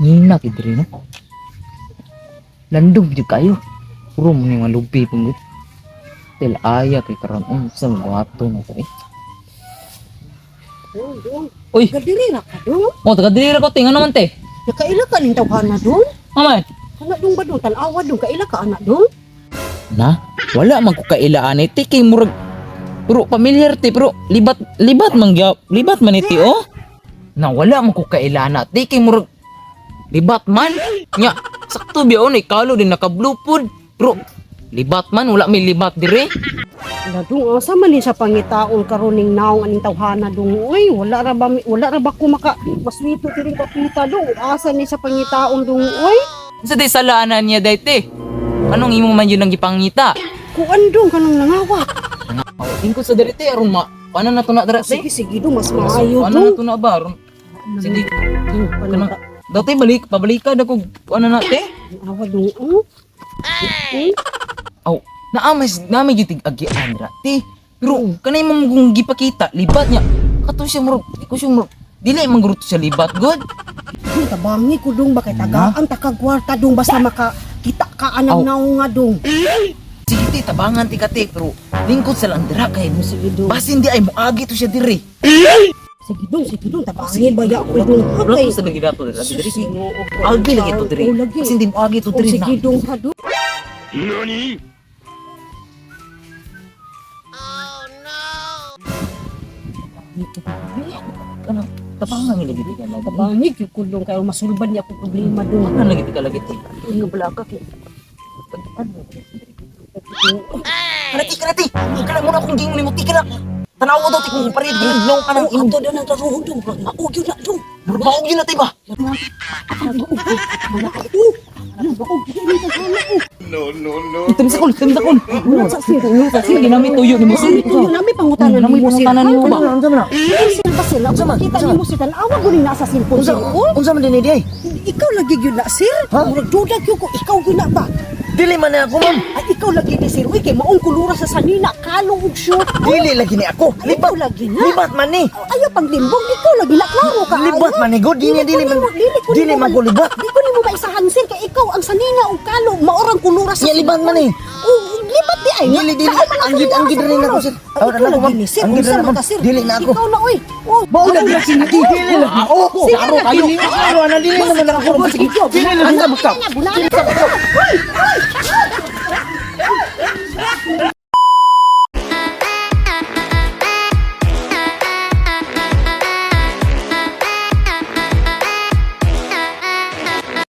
Nina kidri no. Landog jud kayo. Puro mo mga lubi punggut. Tel aya kay karon unsang guwato mo to eh. Uy, Kadiri na ka dong. mo taga diri ra ko tingan naman te. Nakaila ka ning tawhana dong. Amay. Kana dong ba dong tanawa dong kaila ka anak dong. Na, wala man ko kailaan iti kay murag pero familiar ti pero libat man iti oh. Na wala man ko kailaan ti kay murag libat man. Nya, sakto biyon ikalo din nakablupod. Pero libat man wala may libat dire. Ala dong asa man ni sa pangitaon karon ning naong aning tawhana dong. Uy, wala ra ba ko maka maswito diri kapita dong. Asa ni sa pangitaon dong. Uy, Sa di salaanan niya dayte. Anong imo man yun ang gipangita? kuan dong kanang nangawa. Tingko sa dirite aron ma. Paano na to na dara Sige sige dong mas maayo Paano na dong. to na ba aron? Sige. Kanang Dati pabalikan ako ano na te? awa dong. Aw, naamay gyud agian ra te. Pero kanay mo kung gipakita libat niya. Kato siya murag, iko siya murag. Dili man guro siya libat god. Dong tabangi ko dong bakit tagaan takagwarta dong basta makakita ka anang Aw. naong nga dong. Sige te, tabangan ti kate pero lingkod sa lang dira kay mo. Sige dong. Bas hindi ay moagi to siya diri. Sige dong tabangi baya ko dong. Wala Okay. to sa lagi dato diri. Sige, Agi lagi to diri. Oo, lagi. Kasi hindi moagi to Oh, diri na. sige dong ha dong. Ano? Tabangan ni lagi ka lagi. Tabangi ko dong kayo masulban niya ko problema dong. Ano lagi ka lagi te? Nga bala ka kay. Kanati. Ikala mo na akong gingon ni mo tikala. Tanawa daw ti kung parid gingon nong kanang Oh, ato na nagkaroon dong. Ako gyud na dong. Baog yun natin ba? Itim sa kul. Sige, namin tuyo ni mo. Ito nami pangutanan Namin mo sila. pangutanan nimo ba? Sila ba sila? Kita ni mo sila. Awa ko rin nasa cellphone sila. Unsa man din di ay? Ikaw lagi yun na, sir. Murag dudag yun ko. Ikaw yun na ba? Dili man na ako ma'am. Ay, ikaw lagi ni sir. Uy, kay maong kulura sa sanina. Kalong og shoot. Dili lagi ni ako. Ikaw lagi na. Libat man ni. Ayaw pang limbong. Ikaw lagi na. Klaro ka. Libat man ni god. Dili man ko libat. Di ko ni mo maisahan, sir. Kay ikaw ang sanina o kalong. Maorang kulura sa Nya libat man ni. Oh, libat di ay. Dili. Ang gid rin ako sir. Ikaw Tawad na ako lagi ma'am. ni sir. Ang gid Unsa rin man ako. ka, sir? Dili na ako. Ikaw na, oy. Oh, Bao lang na sige. Dili na ako. Sige, Karo kayo. Karo na dili naman ako. Dili na ako. Bulan.